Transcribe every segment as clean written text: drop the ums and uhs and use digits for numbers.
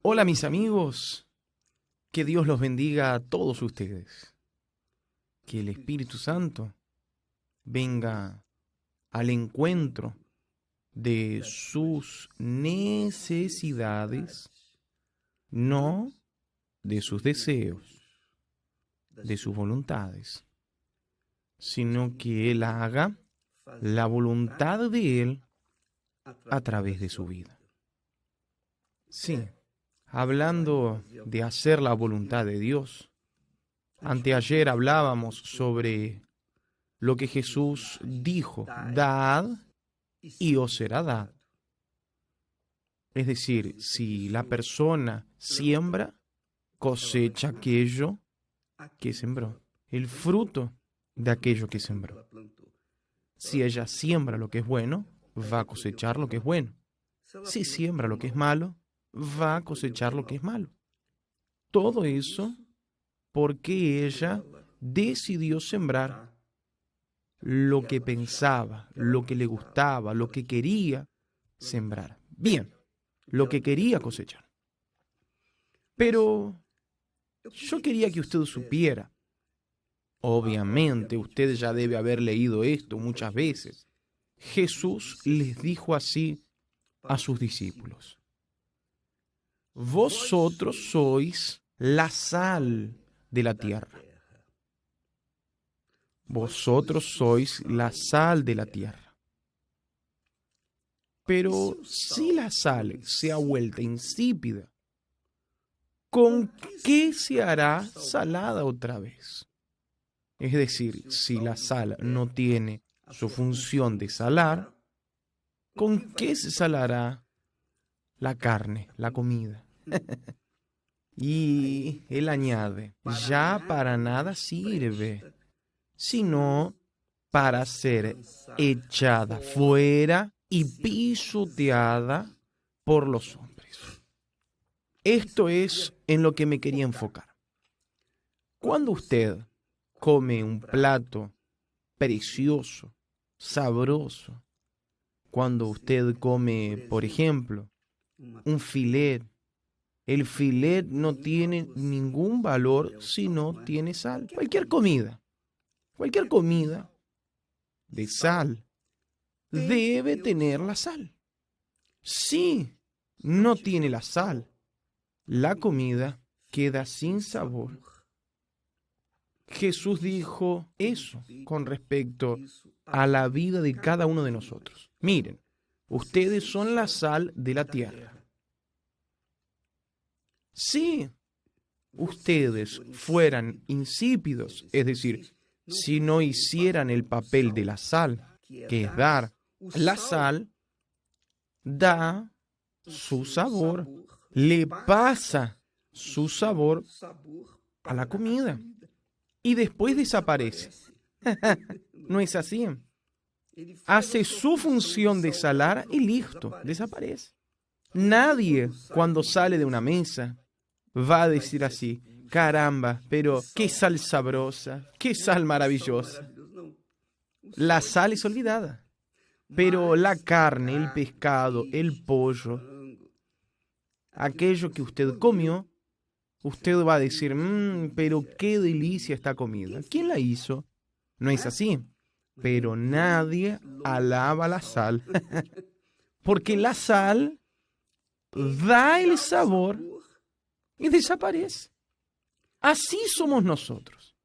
Hola mis amigos, que Dios los bendiga a todos ustedes. Que el Espíritu Santo venga al encuentro de sus necesidades, no de sus deseos, de sus voluntades, sino que Él haga la voluntad de Él a través de su vida. Sí, hablando de hacer la voluntad de Dios, anteayer hablábamos sobre lo que Jesús dijo: dad y os será dado. Es decir, si la persona siembra, cosecha aquello que sembró, el fruto de aquello que sembró. Si ella siembra lo que es bueno, va a cosechar lo que es bueno. Si siembra lo que es malo, va a cosechar lo que es malo. Todo eso porque ella decidió sembrar lo que pensaba, lo que le gustaba, lo que quería sembrar. Bien, lo que quería cosechar. Pero yo quería que usted supiera, obviamente usted ya debe haber leído esto muchas veces, Jesús les dijo así a sus discípulos: vosotros sois la sal de la tierra. Vosotros sois la sal de la tierra. Pero si la sal se ha vuelto insípida, ¿con qué se hará salada otra vez? Es decir, si la sal no tiene su función de salar, ¿con qué se salará la carne, la comida? Y él añade: ya para nada sirve, sino para ser echada fuera y pisoteada por los hombres. Esto es en lo que me quería enfocar. Cuando usted come un plato precioso, sabroso, cuando usted come, por ejemplo, un filet, el filet no tiene ningún valor si no tiene sal. Cualquier comida de sal debe tener la sal. Si no tiene la sal, la comida queda sin sabor. Jesús dijo eso con respecto a la vida de cada uno de nosotros. Miren, ustedes son la sal de la tierra. Si ustedes fueran insípidos, es decir, si no hicieran el papel de la sal, que es dar, la sal da su sabor, le pasa su sabor a la comida y después desaparece. No es así. Hace su función de salar y listo, desaparece. Nadie, cuando sale de una mesa, va a decir así: caramba, pero qué sal sabrosa, qué sal maravillosa. La sal es olvidada, pero la carne, el pescado, el pollo, aquello que usted comió, usted va a decir: pero qué delicia esta comida. ¿Quién la hizo? No es así. Pero nadie alaba la sal, porque la sal da el sabor y desaparece. Así somos nosotros.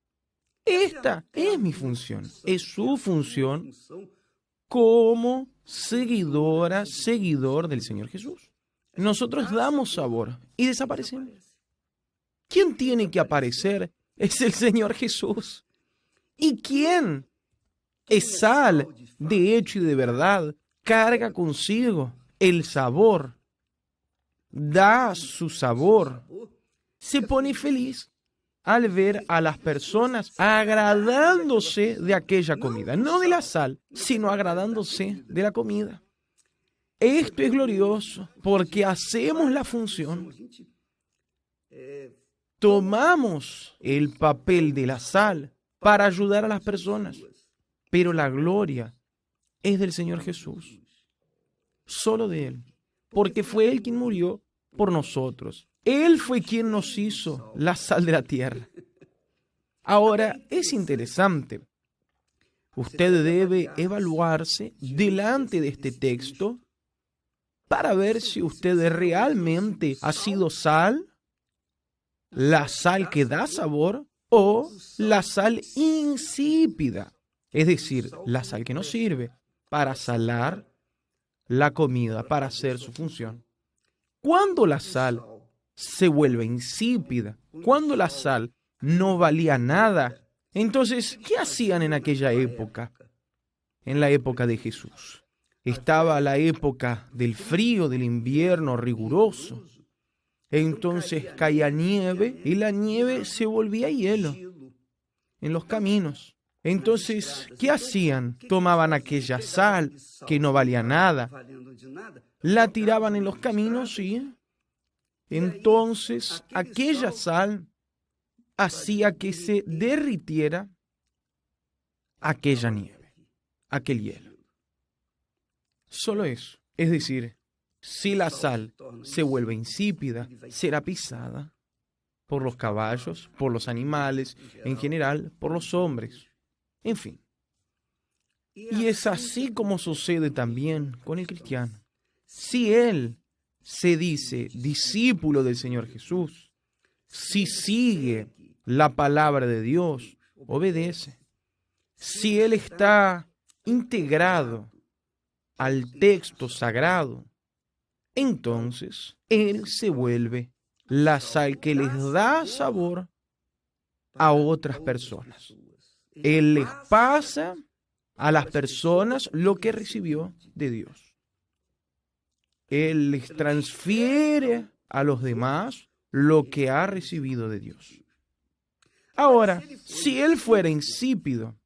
Esta es mi función, es su función como seguidor del Señor Jesús. Nosotros damos sabor y desaparecemos. ¿Quién tiene que aparecer? Es el Señor Jesús. ¿Y quién es sal de hecho y de verdad? Carga consigo el sabor, da su sabor, se pone feliz al ver a las personas agradándose de aquella comida, no de la sal, sino agradándose de la comida. Esto es glorioso porque hacemos la función, tomamos el papel de la sal para ayudar a las personas, pero la gloria es del Señor Jesús, solo de Él, porque fue Él quien murió por nosotros. Él fue quien nos hizo la sal de la tierra. Ahora, es interesante. Usted debe evaluarse delante de este texto para ver si usted realmente ha sido sal, la sal que da sabor, o la sal insípida, es decir, la sal que no sirve para salar la comida, para hacer su función. Cuando la sal se vuelve insípida, cuando la sal no valía nada, entonces, ¿qué hacían en aquella época? En la época de Jesús. Estaba la época del frío, del invierno riguroso. Entonces caía nieve y la nieve se volvía hielo en los caminos. Entonces, ¿qué hacían? Tomaban aquella sal que no valía nada, la tiraban en los caminos y entonces aquella sal hacía que se derritiera aquella nieve, aquel hielo. Solo eso. Es decir, si la sal se vuelve insípida, será pisada por los caballos, por los animales, en general, por los hombres. En fin. Y es así como sucede también con el cristiano. Si él se dice discípulo del Señor Jesús, si sigue la palabra de Dios, obedece. Si él está integrado al texto sagrado, entonces él se vuelve la sal que les da sabor a otras personas. Él les pasa a las personas lo que recibió de Dios. Él les transfiere a los demás lo que ha recibido de Dios. Ahora, si él fuera insípido,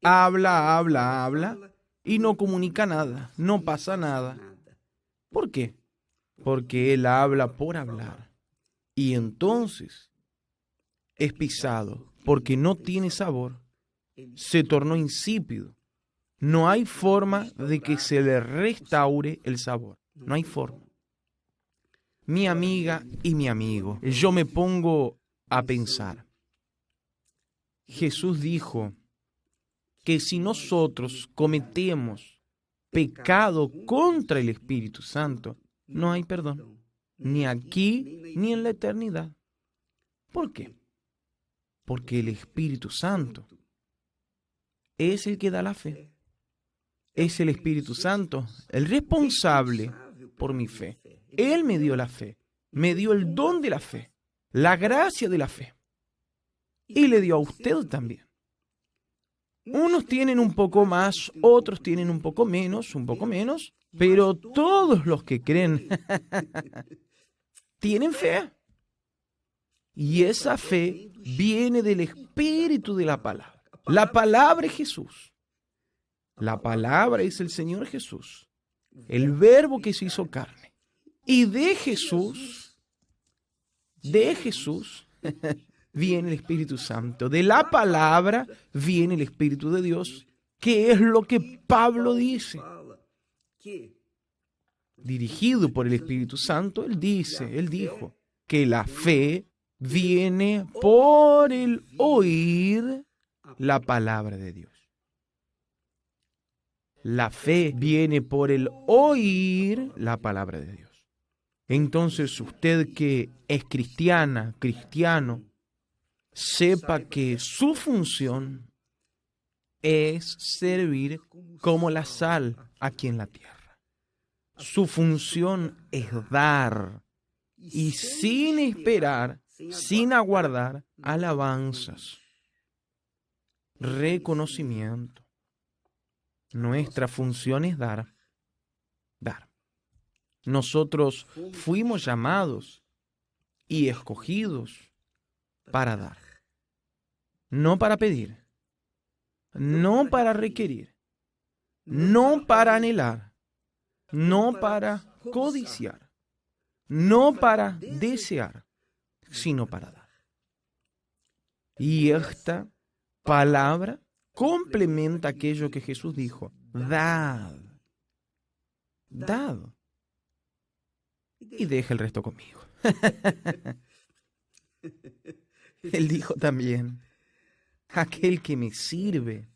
habla, y no comunica nada, no pasa nada. ¿Por qué? Porque él habla por hablar. Y entonces es pisado porque no tiene sabor. Se tornó insípido. No hay forma de que se le restaure el sabor. No hay forma. Mi amiga y mi amigo, yo me pongo a pensar. Jesús dijo que si nosotros cometemos pecado contra el Espíritu Santo, no hay perdón, ni aquí ni en la eternidad. ¿Por qué? Porque el Espíritu Santo es el que da la fe. Es el Espíritu Santo el responsable por mi fe. Él me dio la fe, me dio el don de la fe, la gracia de la fe. Y le dio a usted también. Unos tienen un poco más, otros tienen un poco menos, pero todos los que creen tienen fe. Y esa fe viene del Espíritu de la palabra. La palabra es Jesús. La palabra es el Señor Jesús, el Verbo que se hizo carne. Y de Jesús viene el Espíritu Santo. De la palabra viene el Espíritu de Dios, que es lo que Pablo dice. Dirigido por el Espíritu Santo, él dijo que la fe viene por el oír la palabra de Dios. La fe viene por el oír la palabra de Dios. Entonces usted que es cristiano, sepa que su función es servir como la sal aquí en la tierra. Su función es dar y sin esperar, sin aguardar alabanzas, reconocimiento. Nuestra función es dar. Nosotros fuimos llamados y escogidos para dar. No para pedir, no para requerir, no para anhelar, no para codiciar, no para desear, sino para dar. Y esta palabra complementa aquello que Jesús dijo: dad. y deje el resto conmigo. Él dijo también, aquel que me sirve,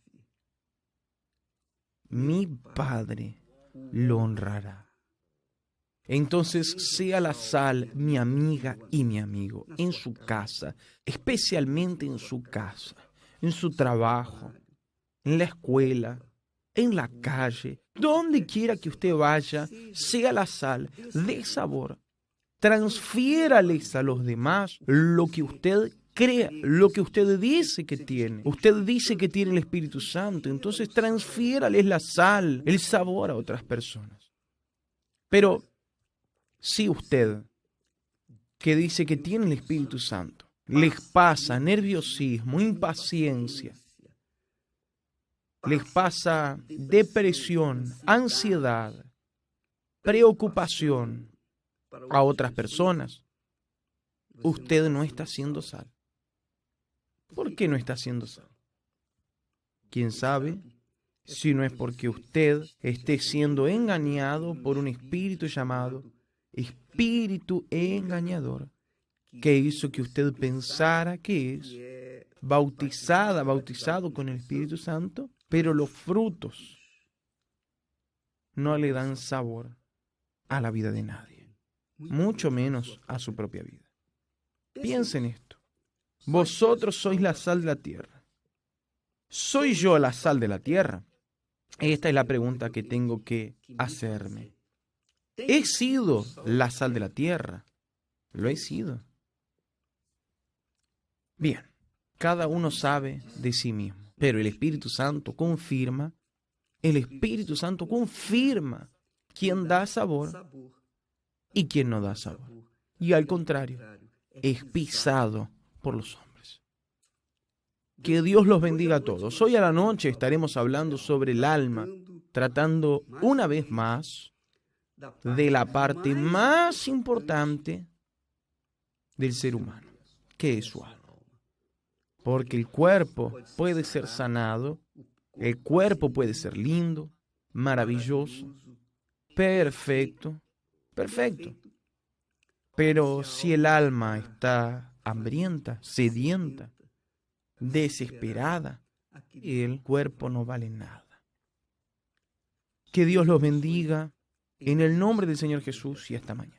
mi Padre lo honrará. Entonces sea la sal mi amiga y mi amigo en su casa, especialmente en su casa, en su trabajo, en la escuela, en la calle, donde quiera que usted vaya, sea la sal de sabor. Transfiérales a los demás lo que usted crea, lo que usted dice que tiene. Usted dice que tiene el Espíritu Santo, entonces transfiérales la sal, el sabor a otras personas. Pero si usted, que dice que tiene el Espíritu Santo, les pasa nerviosismo, impaciencia, les pasa depresión, ansiedad, preocupación a otras personas, usted no está haciendo sal. ¿Por qué no está haciendo sal? ¿Quién sabe? Si no es porque usted esté siendo engañado por un espíritu llamado espíritu engañador, que hizo que usted pensara que es bautizado con el Espíritu Santo, pero los frutos no le dan sabor a la vida de nadie, mucho menos a su propia vida. Piensen esto. Vosotros sois la sal de la tierra. ¿Soy yo la sal de la tierra? Esta es la pregunta que tengo que hacerme. ¿He sido la sal de la tierra? Lo he sido. Bien, cada uno sabe de sí mismo, pero el Espíritu Santo confirma quién da sabor y quién no da sabor. Y al contrario, es pisado por los hombres. Que Dios los bendiga a todos. Hoy a la noche estaremos hablando sobre el alma, tratando una vez más de la parte más importante del ser humano, que es su alma. Porque el cuerpo puede ser sanado, el cuerpo puede ser lindo, maravilloso, perfecto. Pero si el alma está hambrienta, sedienta, desesperada, el cuerpo no vale nada. Que Dios los bendiga en el nombre del Señor Jesús y hasta mañana.